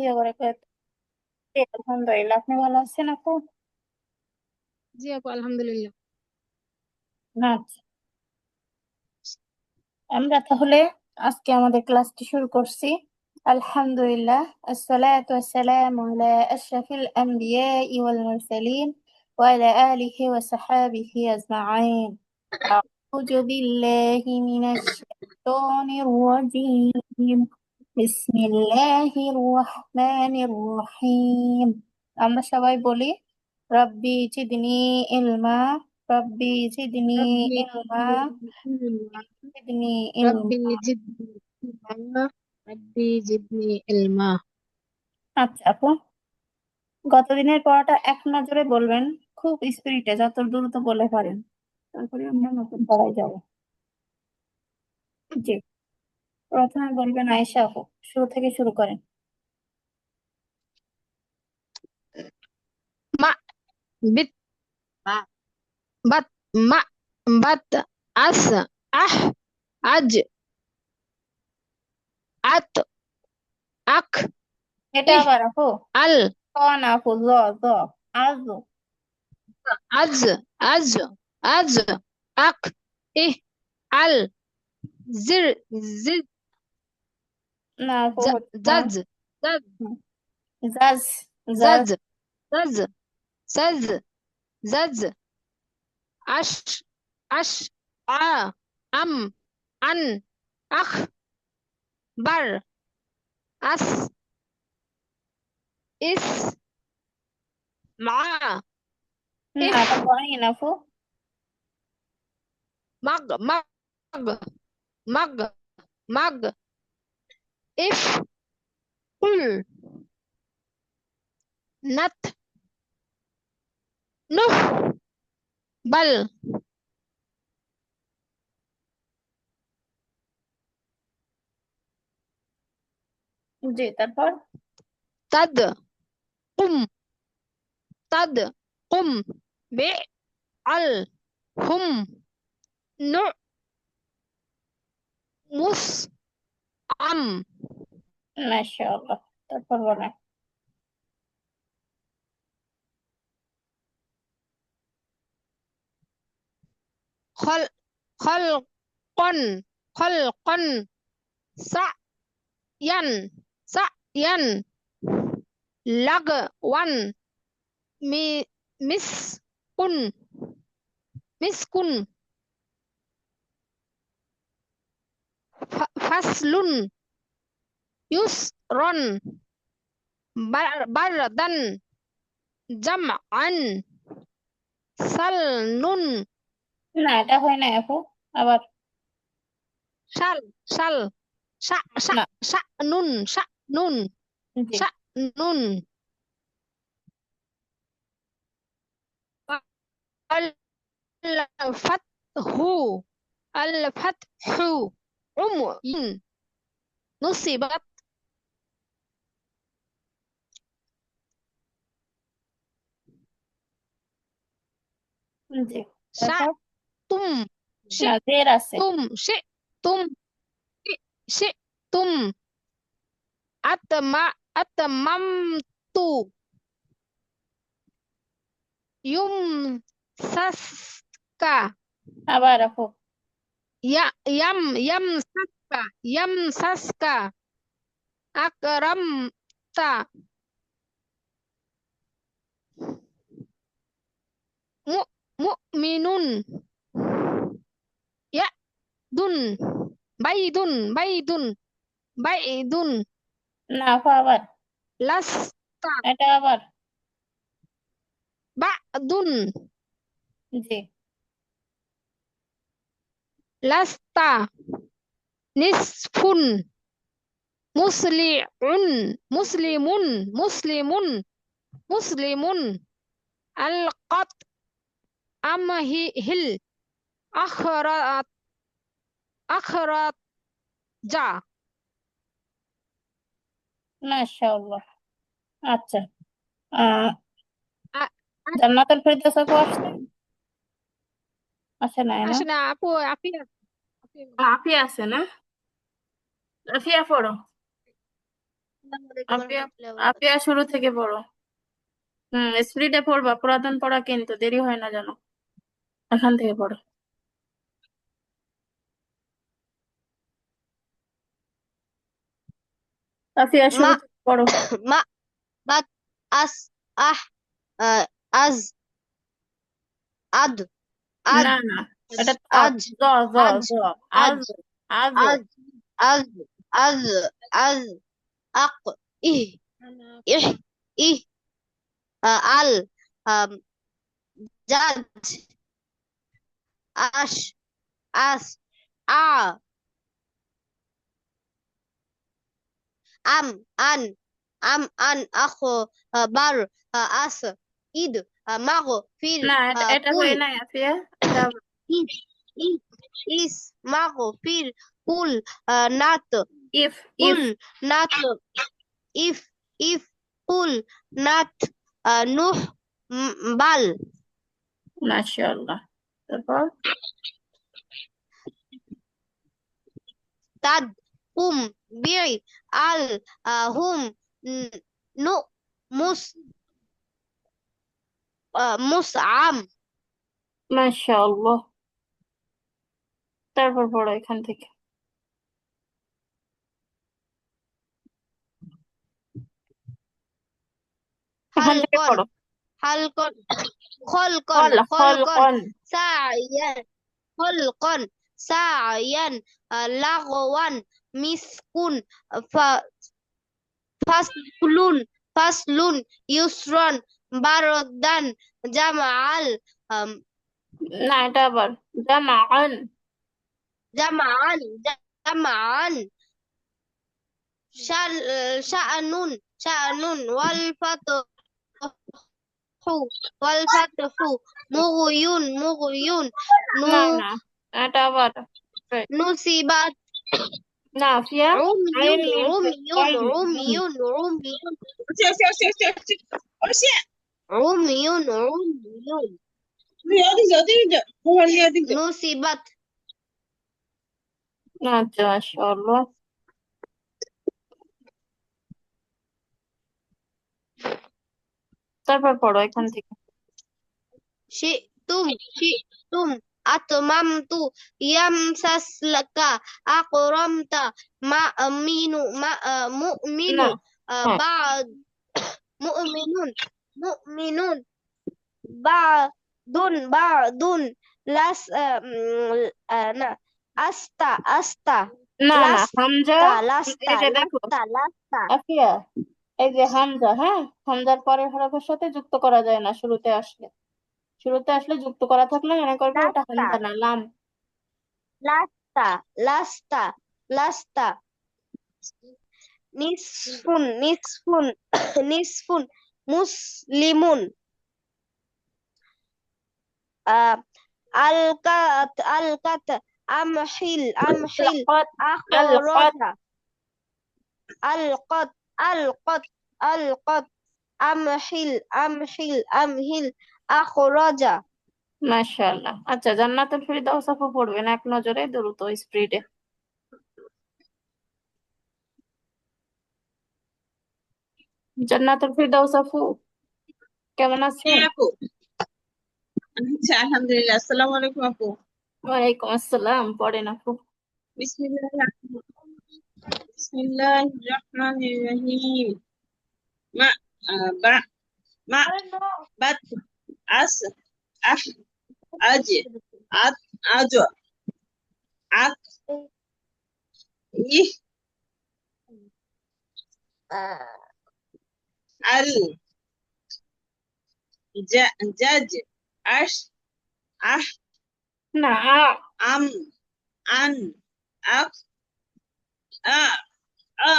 ওয়া বারাকাতুহু। জি, আলহামদুলিল্লাহ, আপনি ভালো আছেন আপু? জি আপু, আলহামদুলিল্লাহ। আচ্ছা, আমরা তাহলে আজকে আমাদের ক্লাসটি শুরু করছি। আলহামদুলিল্লাহ, আসসালাতু ওয়াসসালামু আলা আশরাফিল আমবিয়াই ওয়াল মুরসালিন ওয়া আলা আলিহি ওয়া সাহবিহি আজমাইন। আউযু বিল্লাহি মিনাশ শাইতানির রাজীম। বিসমিল্লাহির রহমানির রহিম। আমরা সবাই বলি, রব্বি জিদনি ইলমা, রব্বি জিদনি রব্বি ইলমা, ইলমা, জিদনি রব্বি ইলমা। জিদনি ইলমা, রব্বি জিদনি ইলমা। আচ্ছা আপু, গতদিনের পড়াটা এক নজরে বলবেন, খুব স্পিরিটে, যত দ্রুত বলে পারেন, তারপরে আমরা নতুন পড়ায় যাব। জি, প্রথমে বলবেন আয়েশা আপু, শুরু থেকে শুরু করেন। মা, বিত, বাত, মা, বাত, আস, আহ, আজ, আত, আখ, এটা ইহ, আবার আপু, আল, ক না আপু, জ, জ, আজ। আজ, আজ, আজ, আখ, ইহ, আল, জির, জির, না আপু, হচ্ছে না। জাজ, জাজ, হুম, জাজ, জাজ। জাজ, জাজ, জাজ, জাজ, আশ, আশ, আ, আম, আন, আখ, বার, আস, ইস, মা, না, ইফ, এটা বলেন আপু। মাগ, মাগ, মাগ, মাগ, ইফ, কুল, নাত, নুহ, বাল, জি, তারপর। তাদ, কুম, তাদ, কুম, বে, আল, হুম, নু, মুস, আম, মাশাআল্লাহ, তারপর বলেন। খল, খল, কন, খল, কন, সা, ইয়ান, সা, ইয়ান, লাগ, ওয়ান, মি, মিস, কুন, মিসকুন, ফাসলুন, ইউসরন, বারদান, জামআন, সালনুন, না, এটা হয় না আপু, আবার। শাল, শাল, সা, সা, না। সা, নুন, সা, নুন, জি। সা, নুন, আল ফাতহু, আল ফাতহু, ইন, নুসিবাত, জি, সা, তারপর। তুম, শে, না, জের আছে। তুম, শে, তুম, শে, শে, তুম, আতমা, আতমামতু, ইউম, সাসকা, আবার আপু। ইয়াম, ইয়াম সাসকা, ইয়াম সাসকা, আকরামতা, মু, মুমিনুন, ইয়াদুন, বাইদুন, বাইদুন, বাইদুন, না আপু, আবার। লাস্তা, এটা আবার। বাদুন, জি। লাস্তা, নিসফুন, মুসলিউন, মুসলিমুন, মুসলিমুন, মুসলিমুন, আলকাত, আমহিল, আখরাত, আখরাত, যা। মাশাআল্লাহ। আচ্ছা, আহ আ- আ- জান্নাতুল ফেরদৌস আপু আসছে? আসে নাই না? আসলে আপু, আপি, আপি, আফিয়া আছে না? আফিয়া পড়ো। আপিয়া আপিয়া শুরু থেকে পড়ো। স্পিডে পড়বা, পুরাতন পড়া কিন্তু দেরি হয় না যেন। এখান থেকে পড়ো। আপিয়া শুরু মা থেকে পড়ো। মা বাত আস আহ আজ আদ আদ না না, এটা আজ জ জ আজ জ আজ আজ আজ আজ আজ আজ আজ আক ইহ ইহ ইহ আল জাজ আশ আস আ আম আন আখো বার আস ইদ মাগো ফির না, এটা কুল হয়ে নাই আপিয়া, এটা ইস ইস ইস মাগো ফির কুল নাত ইফ কুল ইফ নাত ইফ কুল নাত নুহ বাল মাশাআল্লাহ। তারপর তাদ হুম বিই আল হুম নু মুস মুসআম মাশাআল্লাহ। তারপর পড়ো এখান থেকে। এখান থেকে হালকন পড়ো। হালকন খলকন খল খল খলকন কন। সায়ান খলকন সায়ান লাগওয়ান মিসকুন ফাসলুন ফাসলুন ইউসরন বারদান জামাআল না, এটা আবার জামাআন। জামাআন জামাআন শাআনুন শাআনুন ওয়াল ফাতহু মুগয়ুন না না, এটা আবার নুসিবাত না আফিয়া। আইন মিম আইন নুসিবাত আচ্ছা, মাশাআল্লাহ। তারপর পড়ো এখান থেকে। শি'তুম আতমামতু ইয়ামসাসলাকা আকরামতা মুমিনু না, হ্যাঁ, বা'দ মুমিনুন বা'দুন লাস না আস্তা না না, হামজা। লাস্তা এই যে দেখো লাস্তা আফিয়া, এই যে হামজা, হ্যাঁ, হামজার পরের হরফের সাথে যুক্ত করা যায় না শুরুতে আসলে। শুরুতে আসলে যুক্ত করা থাকলে মনে করবে ওটা লাস্তা হামজা না, লাম। লাস্তা লাস্তা লাস্তা নিসফুন নিসফুন মুসলিমুন আলকাত আমহিল আলকাত আলকাত আখরাজা আলকাত আলকাত আলকাত আমহিল আখরাজা মাশাআল্লাহ। আচ্ছা, জান্নাতুল ফেরদাউস আপু পড়বেন এক নজরে, দ্রুত স্পিডে। জান্নাতুল ফেরদাউস আপু, কেমন আছেন? হ্যাঁ আপু। আচ্ছা আলহামদুলিল্লাহ। আসসালামু আলাইকুম আপু। ওয়ালাইকুম আসসালাম, পড়েন আপু। বিসমিল্লাহির রহমানির রহিম। মা বা মা বাত আস আহ আজ আত আজ আক ইহ আল জাজ আশ আহ না, আম আন আক আ আ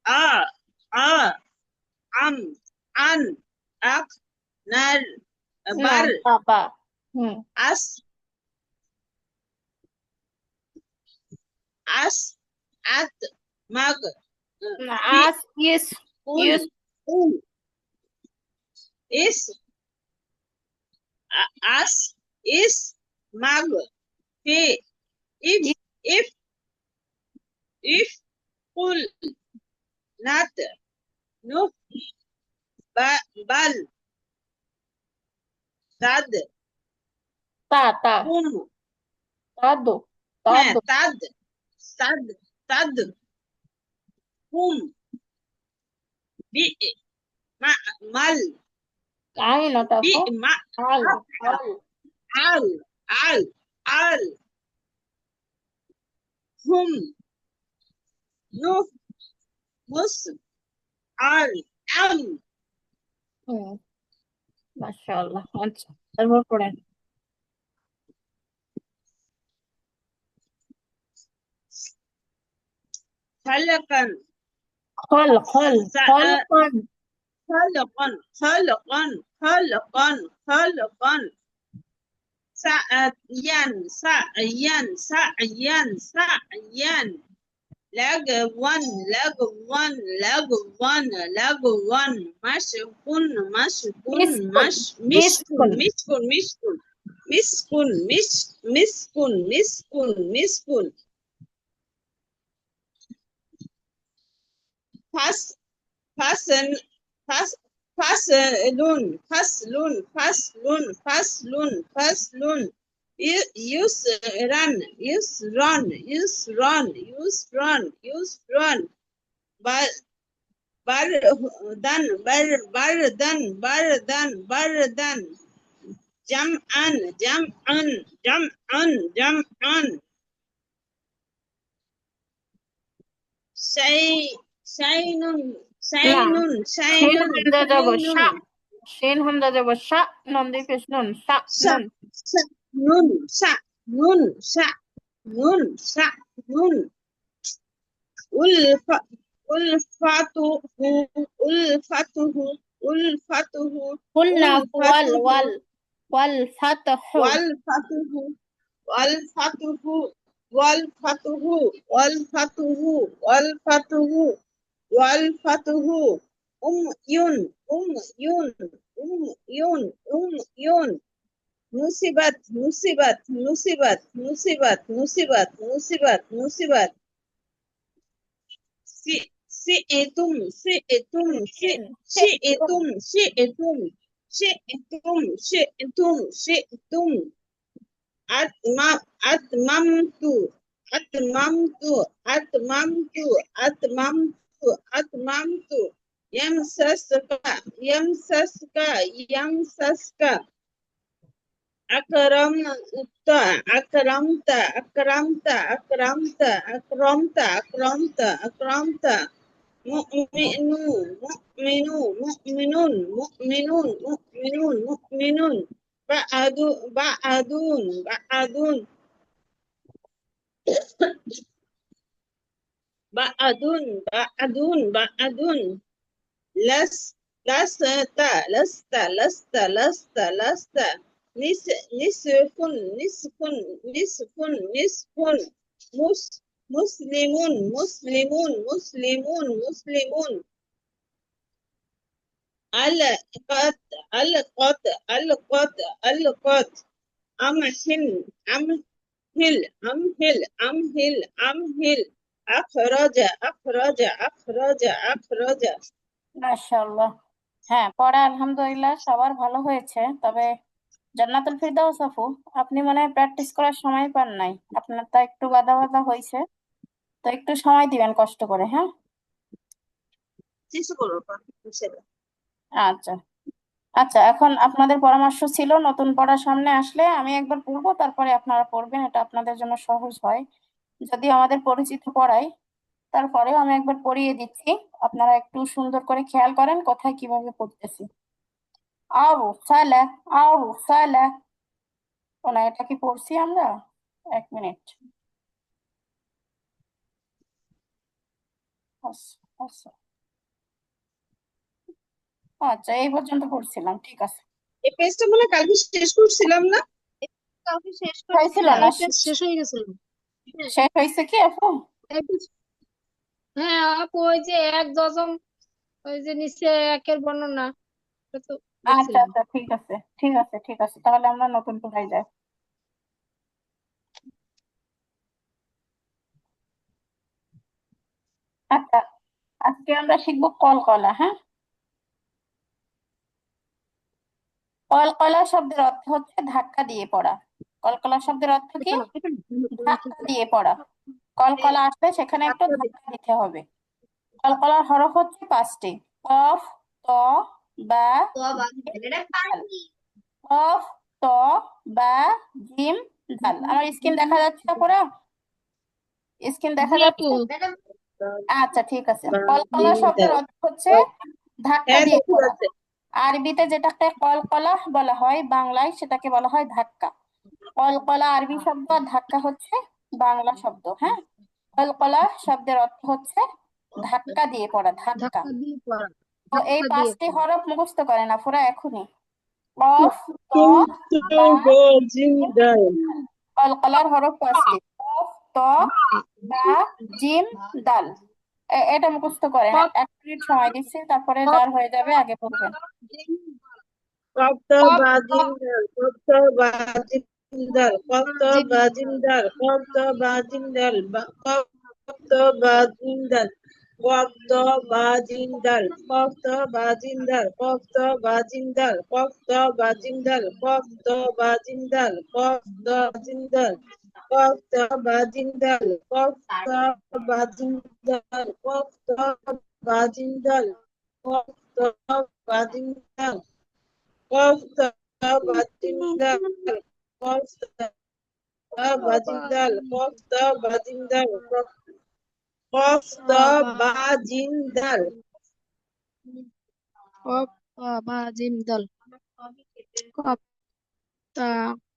আ আ আম আন আক নার না, বার বাবা। আস আস আত মাগ না, ফি আস ইস কুল ইস কুল ইস আস ইস মাগ ফি if if if cool not, no, bal, tad, তা তা hum, তাদো হ্যাঁ, তাদো tad, tad, hum, bi, mal, আইন ওটা bi, আপু ma, Al Al al, al, al, hum, no, mus, al, am, হুম মাশাআল্লাহ। আচ্ছা তারপর পড়েন। خلقا, খল খল খলকন خلقا, خلقا, خلقا, خلقا, سعيا, سعيا, سعيا, سعيا, لغوا, لغوا, لغوا, لغوا, مشق, مشق, মিসকুন مشك, মিসকুন مشك, مشك, مسك, مسك, مسك, مسك, فس فصل فصل فصل فصل فصل فصل فصل يسرا يسرا يسرا يسرا يسرا بردا بردا بردا بردا جمعا جمعا جمعا جمعا شيء شيء না شيء শিন شيء হামজা যাব সা شيء শিন হামজা যাব সা নুন দিয়ে পেশ নুন সা sa নুন sa nun sa nun sa nun sa nun ulfa ulfatuhu ulfatuhu ulfatuhu قلنا ওয়াল ulfatuhu ওয়াল ওয়াল ফাতহু والفتح والفتح والفتح والفتح والفتح والفتح يون يون يون يون نصبت نصبت نصبت نصبت نصبت نصبت نصبت شئتم شئتم شئتم شئتم شئتم شئتم شئتم أتممت أتممت أتممت أتممت أتممت يمسسك يمسسك يمسسك أكرمت أكرمت أكرمت أكرمت أكرمت أكرمت أكرمت مؤمنون مؤمنون مؤمنون مؤمنون مؤمنون مؤمنون بعدون بعدون بعدون بعدون بعدون بعدون لست لست لست لست لست نصف نصف نصف نصف مسلمون مسلمون مسلمون مسلمون ألقت ألقت ألقت ألقت أمهل أمهل أمهل أمهل أمهل أخرج أخرج أخرج أخرج মাশাআল্লাহ। হ্যাঁ পড়া আলহামদুলিল্লাহ সবার ভালো হয়েছে, তবে জান্নাতুল ফিরদাউস আপু আপনি মনে হয় প্র্যাকটিস করার সময় পান নাই, আপনার তা একটু গাদা বাদা হয়েছে, তো একটু সময় দিবেন কষ্ট করে। হ্যাঁ চেষ্টা করবো ইনশাআল্লাহ। আচ্ছা আচ্ছা, এখন আপনাদের পরামর্শ ছিল নতুন পড়া সামনে আসলে আমি একবার পড়বো, তারপরে আপনারা পড়বেন, এটা আপনাদের জন্য সহজ হয়। যদি আমাদের পরিচিত পড়াই, তারপরেও আমি একবার পড়িয়ে দিচ্ছি, আপনারা একটু সুন্দর করে খেয়াল করেন কোথায় কিভাবে পড়তেছি। আবু সালেহ আবু সালেহ, ও না এটা কি পড়ছি আমরা? এক মিনিট। আচ্ছা আচ্ছা আচ্ছা, এই পর্যন্ত পড়ছিলাম, ঠিক আছে। এই পেজটা মনে হয় কালকে শেষ করছিলাম না? কাউকে শেষ হয়েছিল করছিলাম না? এই পেজ শেষ হয়ে গেছে। হ্যাঁ শেষ হয়েছে কি আপু? এই পেজ, হ্যাঁ আপু ওই যে এক দশম, ওই যে নিচে একের বর্ণনা, এটা তো আচ্ছা দেখছিলাম। আচ্ছা ঠিক আছে ঠিক আছে ঠিক আছে, তাহলে আমরা নতুন পড়াই যাই। আচ্ছা আজকে আমরা শিখবো কলকলা। হ্যাঁ, কলকলা শব্দের অর্থ হচ্ছে ধাক্কা দিয়ে পড়া। কলকলা শব্দের অর্থ কি? ধাক্কা দিয়ে পড়া। কলকলা আসলে সেখানে একটু ধাক্কা দিতে হবে। কলকলার হরফ হচ্ছে 5টি: কফ, ত, বা, দাল। কফ, ত, বা, জিম, দাল। আমার স্ক্রিন দেখা যাচ্ছে পুরো? স্ক্রিন দেখা জি আপু। যাচ্ছে? আচ্ছা, ঠিক আছে। কলকলা জিম শব্দের দাল। অর্থ হচ্ছে ধাক্কা হ্যাঁ দিয়ে দেখা পড়া। যাচ্ছে। আরবিতে যেটাকে কলকলা বলা হয়, বাংলায় সেটাকে বলা হয় ধাক্কা। কলকলা আরবি শব্দ, আর ধাক্কা হচ্ছে বাংলা শব্দ। হ্যাঁ, কলকলা শব্দের অর্থ হচ্ছে ধাক্কা দিয়ে পড়া, ধাক্কা। ধাক্কা দিয়ে পড়া। তো এই ধাক্কা দিয়ে 5টি পড়া। হরফ মুখস্থ করে না পুরা এখনই। কফ, ত, বা, জিম জিম, দাল। দাল। কলকলার হরফ 5টি: কফ, ত, বা, জিম, দাল। এটা মুখস্থ করেন। কপ 1 মিনিট সময় দিচ্ছি, তারপরে কপ যার হয়ে যাবে আগে বলবেন। কপ্তা কপ বা জিম কপ দাল। কপ্তা বা জিম দাল। কপ্তা জিম বা জিম দাল। কপ্তা বা জিম দাল। কপ্তা বা জিম দাল। কপ্তা বা জিম দাল। কপ্তা বা জিম দাল। কপ্তা বা জিম দাল। কপ্তা বা জিম দাল। কপ্তা বা জিম দাল। কপ্তা জিম দাল। কপ্তা বা জিম দাল। কপ্তা বা জিম দাল। কপ্তা বা জিম দাল। কপ্তা বা জিম দাল। কফতা বাজিন্দাল। কফতা বাজিন্দাল। কফতা বাজিন্দাল। কফতা বাজিন্দাল। কপ বা জিম দল। কপ্তা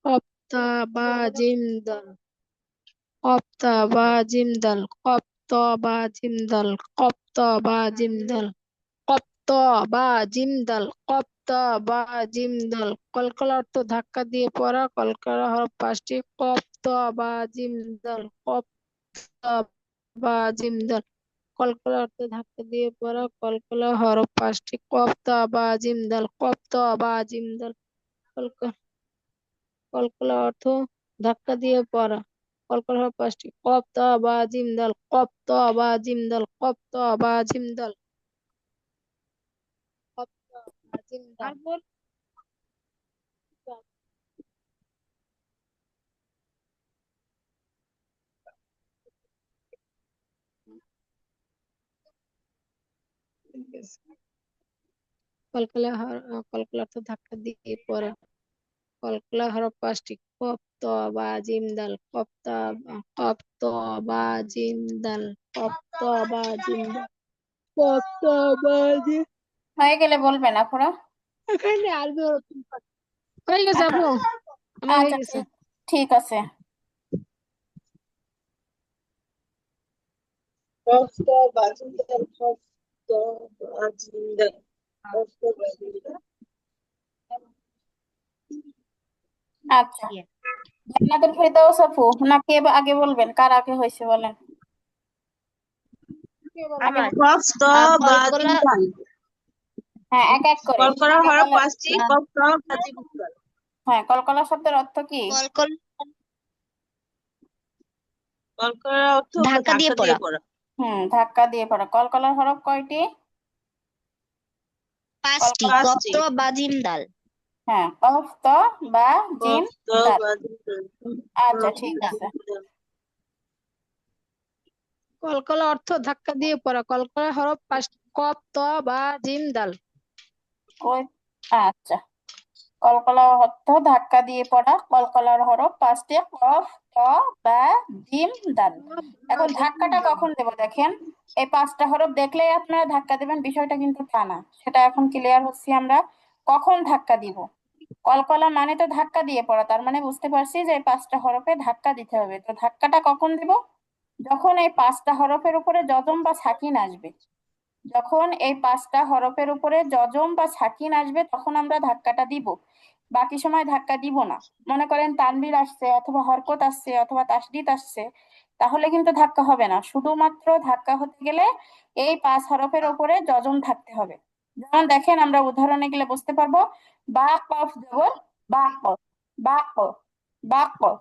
কপ্তা বা জিম দল। কপ্তা বা জিম দল। কপ্তা বা জিম দল। কপ্তা বা জিম দল। কপ্তা বা জিম দল। কপ্তা বা জিম দল। কলকলা অর্থ ধাক্কা দিয়ে পড়া। কলকলা হরফ 5টি: কপ্তা বা জিম দল। কপ্তা বা জিম দল। কলকলা অর্থ ধাক্কা দিয়ে পড়া। কলকলা হরফ 5টি: কপ্তা বা জিম দল। কপ্তা বা জিম দল। কলকলা অর্থ ধাক্কা দিয়ে পড়া। কলকলা হরফ 5টি: কপ্তা বা জিম দল। কপ্তা বা জিম দল। কপ্তা বা জিম দল। কপ্তা বা জিম দল। কলকলা অর্থ ধাক্কা দিয়ে পড়া। কলকলা হরফ 5টি: কপ্তা বা জিম দল। কপ্তা বা জিম দল। কপ্তা বা জিম দল। কপ্তা বা জিম। হয়ে গেলে বলবেন আপুরা। এখানে আরবি হরফ হয়ে গেছে আপু। আমার হয়ে আচ্ছা, গেছে। ঠিক ঠিক আছে। কফতা বাজিন্দাল। কফতা বাজিন্দাল। কফতা বাজিন্দাল। আচ্ছা, জান্নাতুল ফেরদৌস আপু, না কে আগে বলবেন? কার আগে হয়েছে বলেন? আগে আমার কফতা কলকলা বাজিন্দাল। হ্যাঁ, এক এক করে কলকলা আগে হরফ বলেন। 5টি। কফতা বাজিন্দাল। হ্যাঁ, কলকলা শব্দের অর্থ কি? কলকলা কলকলার অর্থ ধাক্কা দিয়ে ধাক্কা দিয়ে পড়া। পড়া। ধাক্কা দিয়ে পড়া। কলকলার হরফ কয়টি? 5টি: কলকলার 5টি। কপ্তা বা জিম দাল। হ্যাঁ, কফ, ত, বা, জিম, কফতা দাল। বাজিন্দাল। আচ্ছা, জিম ঠিক দাল। আছে। কলকলা অর্থ ধাক্কা দিয়ে পড়া। কলকলা হরফ 5টি: কপ ত বা জিম দাল। কই? আচ্ছা, কলকলা অর্থ ধাক্কা দিয়ে পড়া। কলকলার হরফ 5টি: কফ, ত, বা, জিম, দাল। এখন ধাক্কাটা কখন দেব দেখেন। এই 5টা হরফ দেখলেই আপনারা ধাক্কা দেবেন, বিষয়টা কিন্তু তা না। সেটা এখন ক্লিয়ার হচ্ছি আমরা। কখন ধাক্কা দিব? কলকলা মানে তো ধাক্কা দিয়ে পড়া, তার মানে বুঝতে পারছি যে এই 5টা হরফে ধাক্কা দিতে হবে। তো ধাক্কাটা কখন দিব? যখন এই 5টা হরফের উপরে যজম বা সাকিন আসবে। যখন এই 5টা হরফের উপরে যজম বা সাকিন আসবে তখন আমরা ধাক্কাটা দিব। বাকি সময় ধাক্কা দিব না। মনে করেন তানবির আসছে, অথবা হরকত আসছে, অথবা তাসদিদ আসছে, তাহলে কিন্তু ধাক্কা হবে না। শুধুমাত্র ধাক্কা হতে গেলে এই 5 হরফের উপরে যজম থাকতে হবে। যেমন দেখেন, আমরা উদাহরণে গেলে বুঝতে পারবো। বা, কফ জবর বা, কফ, বা, কফ, বা, কফ।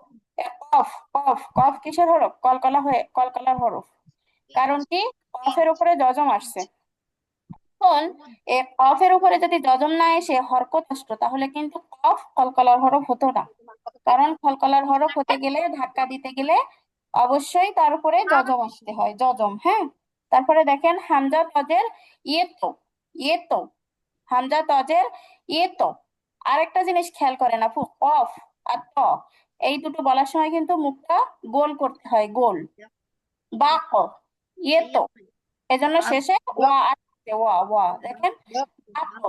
কফ, কফ, কফ কিসের হরফ? কলকলা হয়ে কলকলার হরফ। কারণ কি, কফের উপরে যজম আসছে। এখন কফের উপরে যদি যজম না এসে হরকত আসতো তাহলে কিন্তু কফ কলকলার হরফ হতো না। কারণ কলকলার হরফ হতে গেলে, ধাক্কা দিতে গেলে অবশ্যই তার উপরে যজম আসতে হয়, যজম। হ্যাঁ, তারপরে দেখেন হামজা তজের ইয়ে তো, ইয়ে তো, হামজা তজের ইয়ে তো। আরেকটা জিনিস খেয়াল করেন আপু, কফ আর ত এই দুটো বলার সময় কিন্তু মুখটা গোল করতে হয়, গোল। বা ক, ইয়ে তো, এজন্য শেষে ওয়া আসছে, ওয়া ওয়া দেখেন, আতো,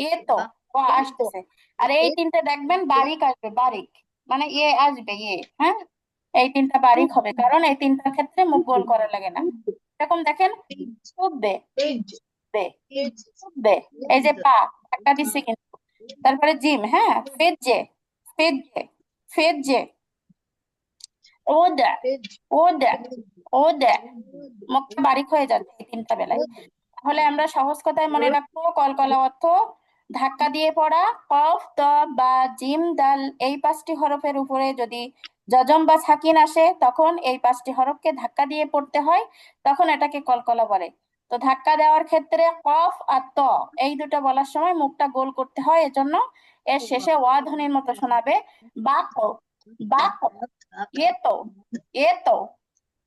এ তো, ওয়া আসতেছে। আর এই তিনটে দেখবেন বারিক আসবে, বারিক, মানে এ আসবে, এ। হ্যাঁ, এই তিনটা বারিক হবে, কারণ এই তিনটার ক্ষেত্রে মুখ গোল করা লাগে না। এরকম দেখেন, উঠবে, বে, উঠবে, এই যে পা একটা দিচ্ছে কিন্তু। তারপরে জিম, হ্যাঁ, ফেজে, ফেজে, ফেজে, ওদা, ওদা, ওদা, মুখটা বারিক হয়ে যাচ্ছে এই তিনটা বেলায়। তাহলে আমরা সহজ কথায় মনে রাখবো, কলকলা অর্থ ধাক্কা দিয়ে পড়া। কফ, ত, বা, জিম, দাল এই পাঁচটি হরফের উপরে যদি যজম বা সাকিন আসে তখন এই পাঁচটি হরফকে ধাক্কা দিয়ে পড়তে হয়, তখন এটাকে কলকলা বলে। তো ধাক্কা দেওয়ার ক্ষেত্রে কফ আর ত এই দুটো বলার সময় মুখটা গোল করতে হয়, এজন্য এর শেষে ওয়া ধ্বনির মতো শোনাবে, বাক, বাক, এ তো, এ তো।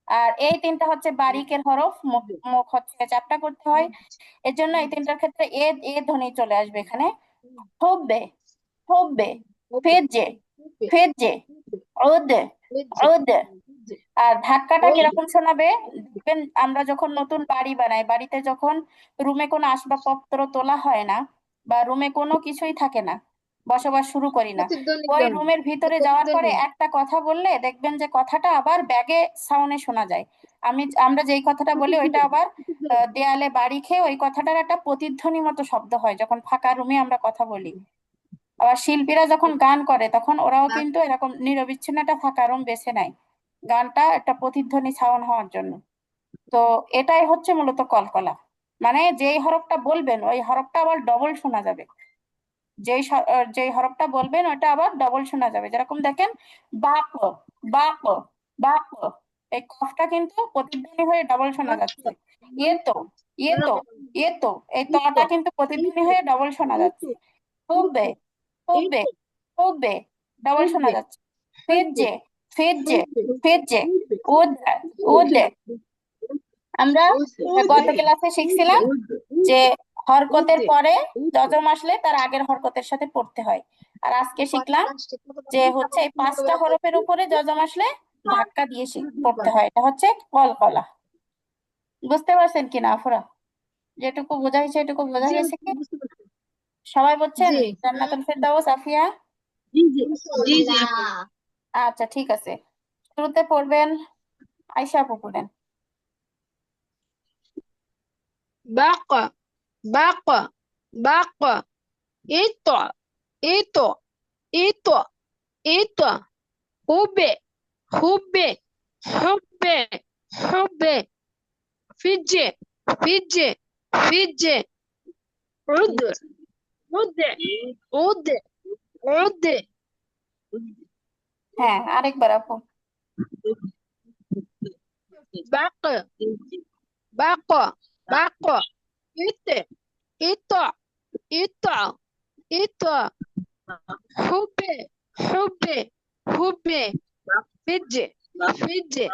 আর এই তিনটা হচ্ছে বারিকের হরফ, মুখ মুখ হচ্ছে চ্যাপ্টা করতে হয়, এর জন্য এই তিনটার ক্ষেত্রে এ এ ধ্বনি চলে আসবে এখানে। হবে, হবে, ফেজে, ফেজে, ওদে, ওদে। আর ধাক্কাটা কিরকম শোনাবে, দেখবেন আমরা যখন নতুন বাড়ি বানাই, বাড়িতে যখন রুমে কোনো আসবাবপত্র তোলা হয় না বা রুমে কোনো কিছুই থাকে না, বসবাস শুরু করি না, ওই রুমের ভিতরে যাওয়ার পরে একটা কথা বললে দেখবেন যে কথাটা আবার ব্যাগে সাউন্ডে শোনা যায়। আমরা যেই কথাটা বলি ওইটা আবার দেয়ালে বাড়ি খেয়ে ওই কথাটার একটা প্রতিধ্বনি মতো শব্দ হয় যখন ফাঁকা রুমে আমরা কথা বলি। আবার শিল্পীরা যখন গান করে তখন ওরাও কিন্তু এরকম নিরবিচ্ছিন্ন একটা ফাঁকা রুম বেছে নেয় গানটা একটা প্রতিধ্বনি সাউন্ড হওয়ার জন্য। তো এটাই হচ্ছে মূলত কলকলা, মানে যেই হরফটা বলবেন ওই হরফটা আবার ডবল শোনা যাবে, যেই হরফটা বলবেন ওটা আবার ডবল শোনা যাবে। যেরকম দেখেন, বাক, বাক, বাক, এই কফটা কিন্তু প্রতিধ্বনি হয়ে ডবল শোনা যাচ্ছে। ইয়ে তো, ইয়ে তো, ইয়ে তো, এই তটা কিন্তু প্রতিধ্বনি হয়ে ডবল শোনা যাচ্ছে। হবে, হবে, হবে, ডবল শোনা যাচ্ছে। ফেজে, ফেজে, ফেজে, ওদে, ওদে। আমরা গত ক্লাসে শিখছিলাম যে হরকতের পরে যজম আসলে তার আগের হরকতের সাথে পড়তে হয়। আর আজকে শিখলাম যে হচ্ছে এই পাঁচটা হরফের উপরে যজম আসলে ধাক্কা দিয়ে পড়তে হয়, এটা হচ্ছে কলকলা। বুঝতে পারছেন কিনা আফরা? যেটুকু বোঝা হয়েছে এটুকু বোঝা গেছে কি? সবাই বুঝছেন? জি জান্নাতুল ফেরদাউস, আফিয়া? জি জি আপু। আচ্ছা, ঠিক আছে। শুরুতে পড়বেন, আয়শা আপু পড়েন। বাকা, বাকা, বাকা, ইতো, ইতো, ইতো, ইতো, হুবে, হুবে, হুবে, হুবে, ফিজে, ফিজে, ফিজে, উদে, উদে, উদে, উদে, হ্যাঁ, আরেকবার আপু। বাকা, বাকা, বাকা, ইতে, ইতো, ইতো, ইতো, হুবে, হুবে, হুবে, ফিজে, ফিজে,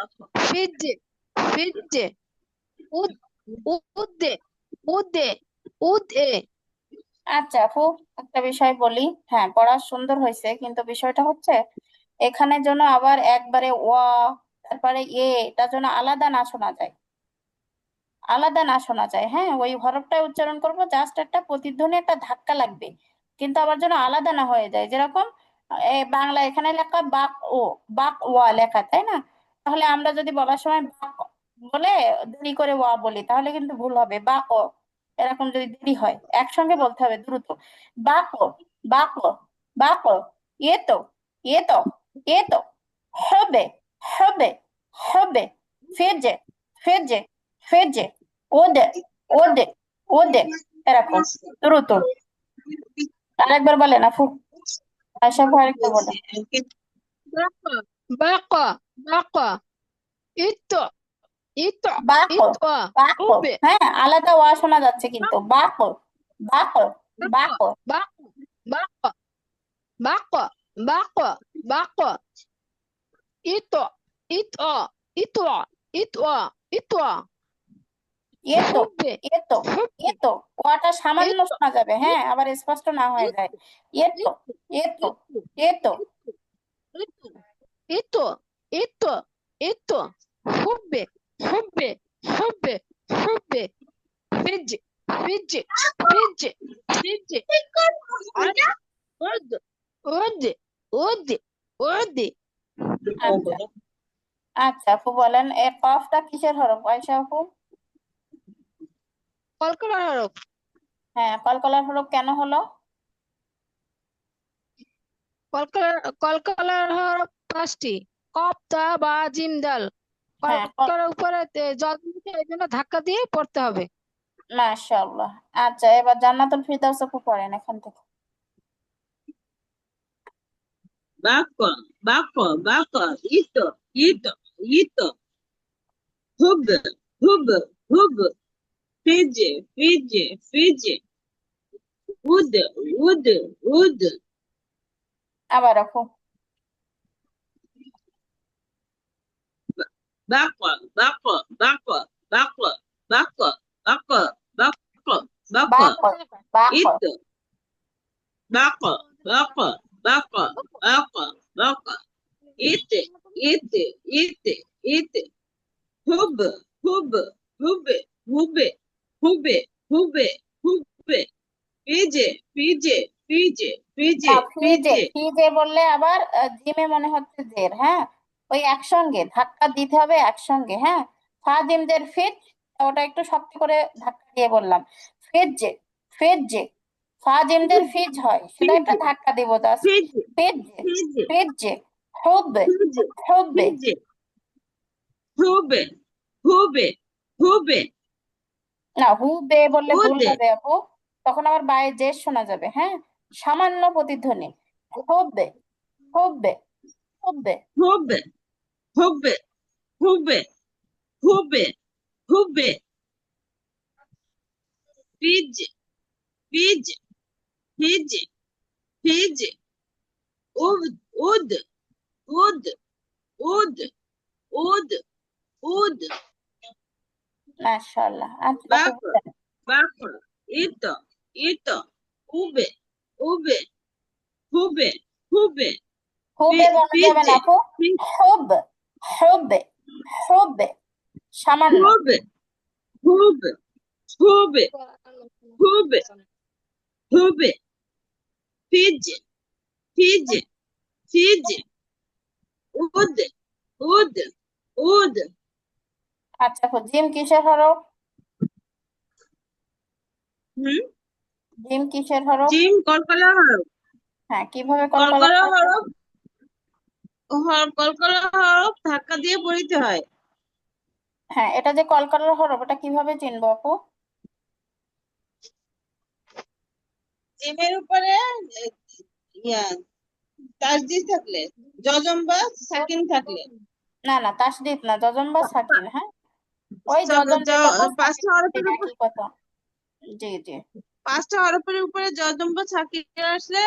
ফিজে, ফিজে, উদ, উদে, উদে, উদে। আচ্ছা আপু, একটা বিষয় বলি, হ্যাঁ পড়া সুন্দর হয়েছে কিন্তু বিষয়টা হচ্ছে এখানে যেন আবার একবারে ওয়া তারপরে এটা যেন আলাদা না শোনা যায়, আলাদা না শোনা যায়। হ্যাঁ, ওই হরফটাই উচ্চারণ করব, জাস্ট একটা প্রতিধ্বনি, একটা ধাক্কা লাগবে, কিন্তু আবার যেন আলাদা না হয়ে যায়। যেরকম বাংলা এখানে লেখা বাক ও, বাক ওয়া লেখা, তাই না? তাহলে আমরা যদি বলার সময় বাক বলে দেরি করে ওয়া বলি তাহলে কিন্তু ভুল হবে। বাক ও, এরকম যদি দেরি হয় একসঙ্গে বলতে হবে দ্রুত, বাক ও, বাক ও, বাক ও, এ তো, এ তো, এ তো, হবে, হবে, হবে, ফেজে, ফেজে, ফেজে, ওদে, ওদে, ওদে, এরকম দ্রুত। আরেকবার বলেন আপু, আশা আপু আরেকবার বলেন। বাকা, বাকা, বাকা, ইতো, ইত বাক ইত বাক হবে হ্যাঁ, আলাদা ওয়া শোনা যাচ্ছে কিন্তু বাক বাক বাক বাক বাক বাক বাক বাক ইত ইত ইত ইত ইত এতো হবে এতো হবে এতো ওয়াটা সামান্য ইত শোনা যাবে, হ্যাঁ, আবার স্পষ্ট না হয়ে যায়। এতো এতো এতো এতো এতো এতো হবে হবে হবে হবে ফিজ ফিজ ফিজ ফিজ আদ ওদ ওদ ওদ ওদ আচ্ছা আচ্ছা আপু বলেন, এর কফটা কিসের হরফ আয়শা আপু? কলকলা হরফ হ্যাঁ, কলকলার হরফ কেন হলো? কলকলার হরফ 5টি কফ তা বা জিম দাল হ্যাঁ, কলকলার উপরে জল দিতে এই জন্য ধাক্কা দিয়ে পড়তে হবে মাশাআল্লাহ। আচ্ছা, এবার জান্নাতুল ফিরদাউস আপু পড়েন এখান থেকে। Bako, bako, bako, ito, ito, ito, hub, hub, hub, fiji, fiji, fiji, wood, wood, wood, আবার আপু। bako, bako, bako, bako, bako, bako, bako, bako, বাক বাক ito, bako, bako, bako, bako, bako, ite, ite, ite, ite, hub, hub, hube, hube, hube, hube, hube, ফিজে ফিজে ফিজে ফিজে না, ফিজে ফিজে ফিজে বললে আবার জিমে মনে হচ্ছে জের, হ্যাঁ, ওই একসঙ্গে ধাক্কা দিতে হবে একসঙ্গে, হ্যাঁ। ফা জিম জের ফিজ, ওটা একটু শক্ত করে ধাক্কা দিয়ে বললাম। ফিজে ফিজে ফা জিম জের ফিজ হয়, সেটা একটা ফিজে ধাক্কা দিব জাস্ট। ফিজে ফিজে ফিজে ফিজে হুবে ফিজে হুবে। ফিজে হুবে হুবে হুবে না, হুবে বললে ভুল উদে হবে আপু, তখন আবার বায়ে জের শোনা যাবে, হ্যাঁ, সামান্য প্রতিধ্বনি। হুবে হুবে হুবে। হুবে হুবে হুবে হুবে হুবে ফিজে ফিজে ফিজে ফিজে উদ উদ উদ উদ উদ উদ মাশাআল্লাহ। আচ্ছা আপু বাক বলেন। বাক ইতো ইতো উবে উবে হুবে হুবে হুবে বলা যাবে না ফিজে আপু, হুব হুবে হুবে, সামান্য। হুবে হুবে হুবে হুবে হুবে ফিজে ফিজে ফিজে উদ উদ উদ আচ্ছা আপু, জিম কিসের হরফ? হুম জিম কিসের হরফ? জিম কলকলা হরফ হ্যাঁ, কিভাবে কলকলা কলকলা হরফ হলো? হরফ কলকলা হরফ ধাক্কা দিয়ে পড়িতে হয় হ্যাঁ, এটা যে কলকলার হরফ, এটা কিভাবে চিনবো আপু? জিমের উপরে ইয়া তাসদিদ থাকলে জজম বা সাকিন থাকলে না না, তাসদিদ না, যজম বা সাকিন, হ্যাঁ, ওই যজম যে কথা সাকিন পাঁচটা হরফের সেই উপর একই কথা। জি জি। পাঁচটা হরফের উপরে জজম বা সাকিন আসলে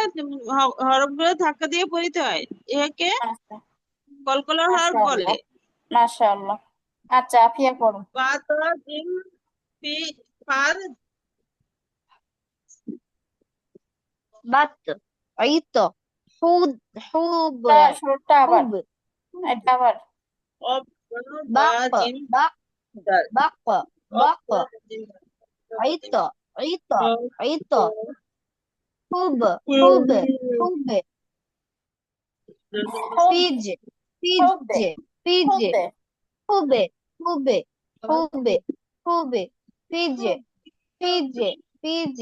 হরফগুলো ধাক্কা দিয়ে পড়িতে হয় একে আচ্ছা, কলকলার হরফ বলে মাশাআল্লাহ মাশাআল্লাহ। আচ্ছা, আফিয়া পড়ুন। বা তো জিম ফি ফার বাত ইত হুদ হুব সুরটা আবার, হুব এটা আবার। অব বা বাক জিম বাক দাল বাক অব বাক বা জিম ইত ইত ইত হুব হুব হুব হুবে ফিজ হুবে ফিজ ফিজ হুবে হুবে হুবে হুবে হুবে ফিজ ফিজ ফিজ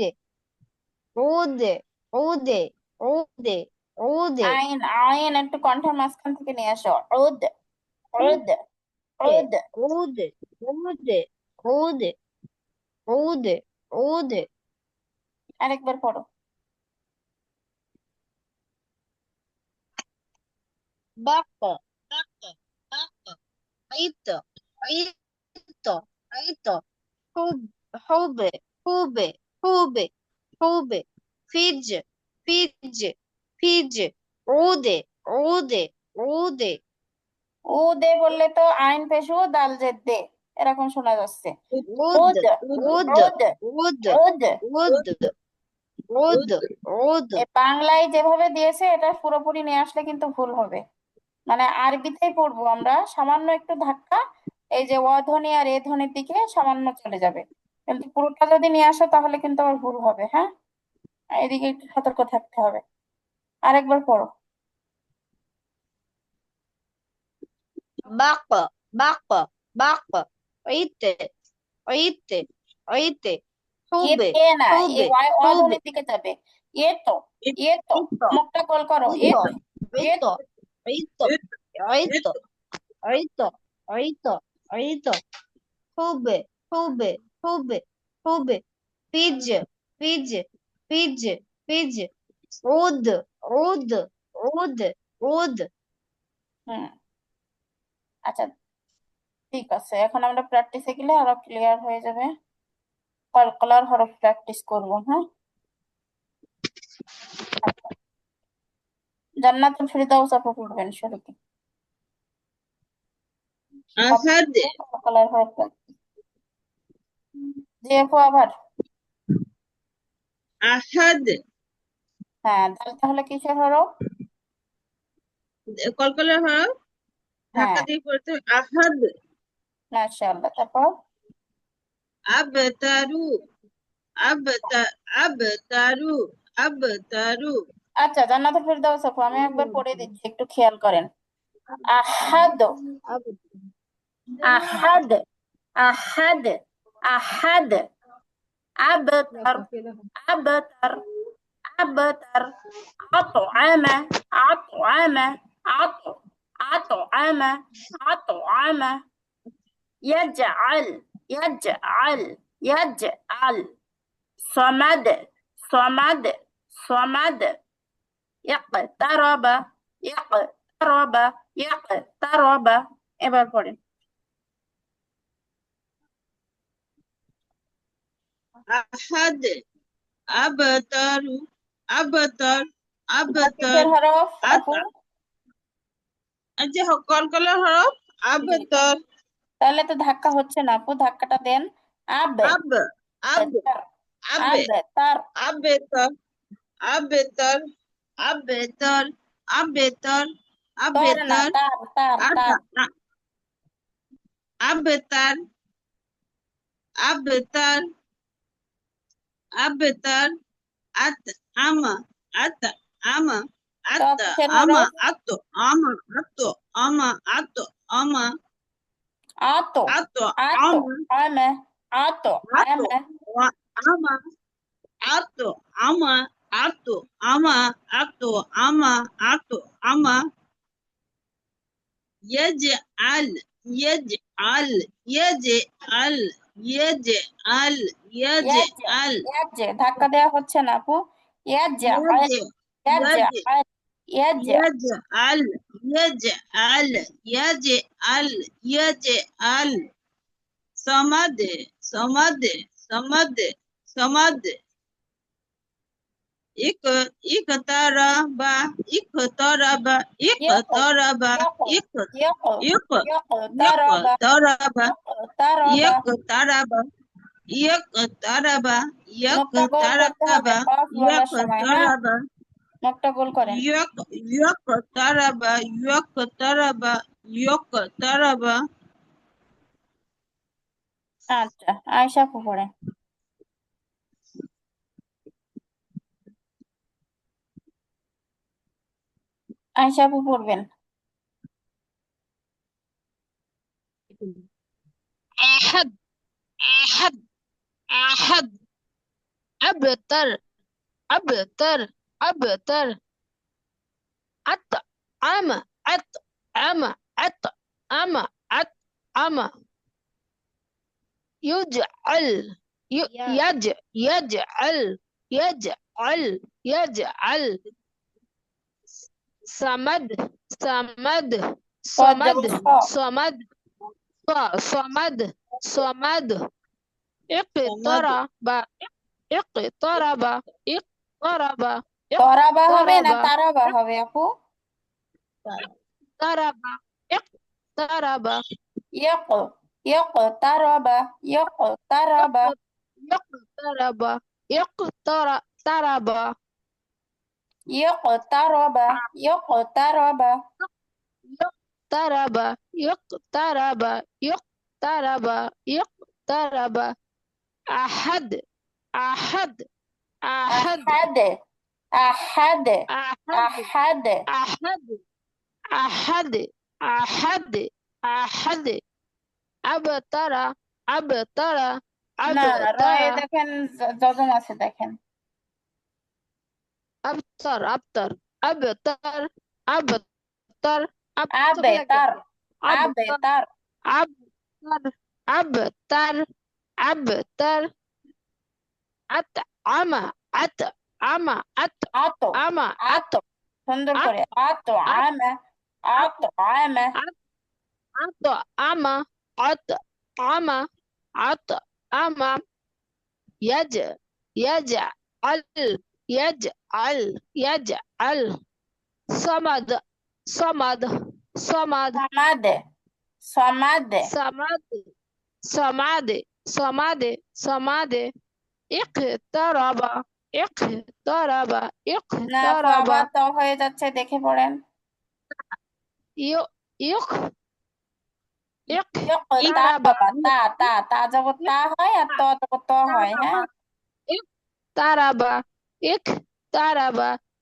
উদে উদে উদে উদে আইন আইন একটু কণ্ঠের মাঝখান থেকে নিয়ে আসো। উদ উদ উদ। উদে উদে উদে উদে উদে আরেকবার পড়ো। বাক বাক ইত ইত ايتو ايتو حب حب حب حب فيج فيج فيج عودة عودة عودة ও দে বললে তো আইন পেশু দাল জেদ দে এরকম শোনা যাচ্ছে। عود ওদ عود ওদ عود ওদ عود عود عود এ বাংলায় যেভাবে দিয়েছে এটা পুরোপুরি নিয়ে আসলে কিন্তু ভুল হবে। মানে আরবিতেই পড়বো আমরা, সামান্য একটু ধাক্কা এই যে অ ধ্বনি আর এ ধ্বনির দিকে সামান্য চলে যাবে, কিন্তু পুরোটা যদি নিয়ে আসো তাহলে কিন্তু আবার ভুল হবে। হ্যাঁ, এদিকে একটু সতর্ক থাকতে হবে। আরেকবার পড়ো। باق باق باق عيت عيت عيت ইয়ে حب তে না, حب এ অ حب ধ্বনির দিকে যাবে। এ তো, এ তো, عيت মুখটা গোল করো। এ عيت তো, এ عيت عيت عيت عيت عيت عيت حب حب حب حب فيج فيج فيج فيج عود عود عود عود হুম, আচ্ছা ঠিক আছে, এখন আমরা প্র্যাকটিসে গেলে আরো ক্লিয়ার হয়ে যাবে। কলকলার হরফ প্র্যাকটিস করবো। হ্যাঁ, আচ্ছা, জান্নাতুল ফেরদাউস আপু পড়বেন শুরুতে। أحد কলকলার হরফ practice। জি আপু আবার। أحد হ্যাঁ, তাহলে তাহলে কিসের হরফ? কলকলার হরফ ধাক্কা হ্যাঁ, দিয়ে পড়তে হবে। আহাদ মাশাআল্লাহ। তারপর আবতারু আবতারু আবতারু আচ্ছা, জান্নাতুল ফেরদাউস আপু আমি একবার পড়ে দিচ্ছি, একটু খেয়াল করেন। আহাদ, আহাদ, আহাদ, আহাদ, আবতার, আবতার, আবতার, আতআম, আতআম, আত, আতআম, আতআম, ইয়াজআল, ইয়াজআল, ইয়াজআল, صمد، صمد، صمد، اقترب، اقترب، اقترب। এবার পড়েন। আহাদ আবতারু আবতার আবতার কিসের হরফ আপু? যে কলকলার হরফ জি, আবতার তাহলে তো ধাক্কা হচ্ছে না আপু, ধাক্কাটা দেন। আব, আব আব তার, আবে আব, তার, আবেতর আবেতর আবেতর আবেতর তর না, আবেতর তার, তার, তার। আবেতার আবেতার আবেতার আত আমা আত আমা তো আত কিসের আমা হরফ? আত আমা আত আমা আত আমা আতো, আত আতো, আমা আমে, আতো, আত আমে। আমা আত আমা আত আমা আত আমা আত আমা يجعل يجعل يجعل يجعل ইয়াজ, يجعل ইয়াজ, ধাক্কা দেওয়া হচ্ছে না আপু। ইয়াজ, ইয়াজ, يجعل ইয়াজ। يجعل يجعل يجعل يجعل صمد صمد صمد صمد اقترب اقترب اقترب يقترب، اقترب يقترب। يقترب يقترب মুখটা গোল করতে يقترب হবে কফ বলার সময়। হ্যাঁ, يقترب মুখটা গোল করেন। يقترب يقترب يقترب আচ্ছা, আয়েশা আপু পড়েন। আয়েশা আপু পড়বেন। أحد أحد أحد أبتر أبتر أبتر أطعم أطعم أطعم أطعم يجعل يجعل يجعل يجعل صمد صمد صاد صمد جبل صاد. صمد صمد صمد صمد اقترب اقترب اقترب তরাবা হবে না اقترب তারাবা হবে আপু? اقترب اقترب ইয়ক ইয়ক তারাবা ইয়ক তারাবা اقترب اقترب ইয়ক তারাবা ইয়ক তারাবা اقترب اقترب اقترب اقترب أحد أحد أحد আহাদ আহাদ أحد আহাদ أحد أحد أحد أحد أبتر أبتر না রয়ে أبتر দেখেন যজম আছে দেখেন। أبتر أبتر أبتر أبتر أبتر আবে لك তার আবে أبتر তার أبتر أبتر أبتر أطعم أطعم আতো أطعم আতো সুন্দর أط করে আতো أط আমে أط আতো আমে أطعم أطعم أطعم يجعل يجعل صمد صمد صمد সমাদ সমাদ صمد صمد صمد صمد اقترب اقترب না আপু اقترب আবার ত হয়ে যাচ্ছে দেখে পড়েন। يق يق ইয়ক اقترب তারাবা তা তা তা যাব তা হয় আর ত যাব ত হয় হ্যাঁ। اقترب اقترب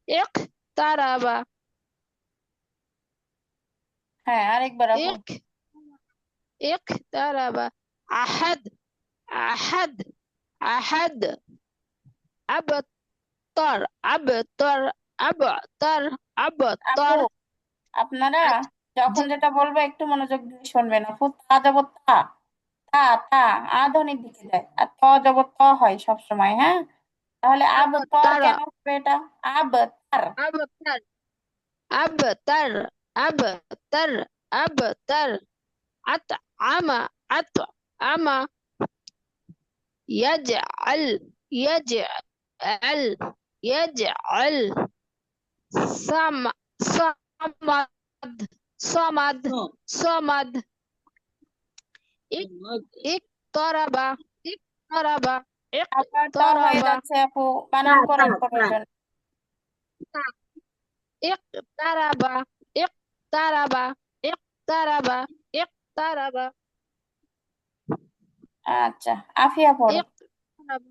اقترب হ্যাঁ আরেকবার আপু। اقترب أحد أحد أحد أبطر أبطر أبطر আপু أبطر আপনারা যখন যেটা বলবো একটু মনোযোগ দিয়ে শুনবেন আপু। তা যাব তা তা তা আ ধ্বনির দিকে যায় আর ত যাব ত হয় সব সময় হ্যাঁ। তাহলে আব তর أبطر কেন হবে এটা? আব তার أبطر أبطر أبطر أبطر أطعم أطعم يجعل يجعل يجعل صمد صمد صمد صمد صمد اقترب اقترب আবার ত হয়ে اقترب যাচ্ছে আপু বানান করার প্রয়োজন। اقترب اقترب اقترب اقترب আচ্ছা আফিয়া পড়ো। اقترب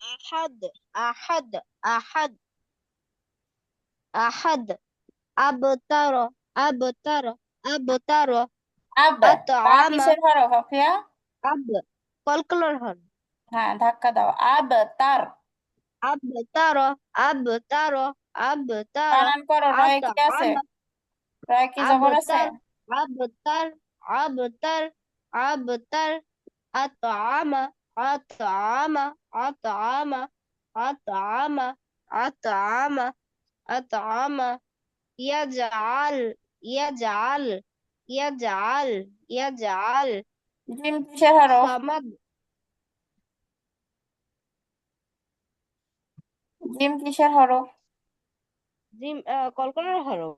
أحد أحد أحد أحد أبتر أبتر أبتر আব তা أطعم কিসের হরফ আফিয়া? أب কলকলার হন হ্যাঁ ধাক্কা দাও আব তার أبتر أبتر أبتر বানান করো রয়ে কি আছে? أطعم রয়ে কি জবর আছে? أبتر أبتر أبتر أبتر أطعم أطعم أطعم أطعم أطعم أطعم يجعل يجعل يجعل يجعل জিম কিসের হরফ? صمد জিম কিসের হরফ? জিম কলকলার হরফ